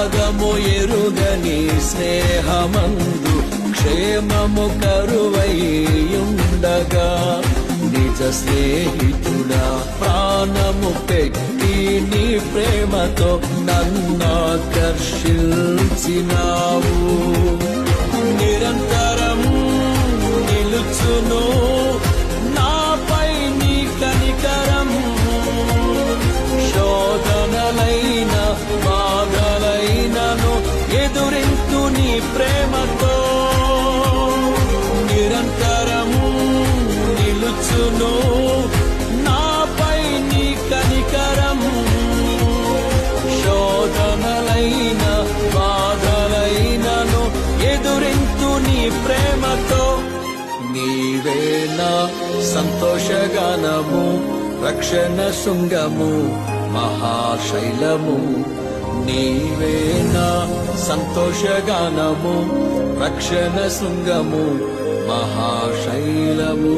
త్యాగము ఎరుగని స్నేహమందు క్షేమము కరువైయుండగా నిజ స్నేహితుడా ప్రాణము పెట్టి నీ ప్రేమతో నన్నాకర్షించినావు. నిరంతరం నిలుచును నాపై నీ కనికరం, శోధనలైన బాధలైనను ఎదురింతు నీ ప్రేమతో. నిరంతరం నిలుచును నాపై నీ కనికరం, శోధనలైన బాధలైనను ఎదురింతు నీ ప్రేమతో. నీవే నా సంతోషగానము, రక్షణ శృంగము, మహాశైలము. నీవే నా సంతోషగానము, రక్షణ శృంగము, మహాశైలము.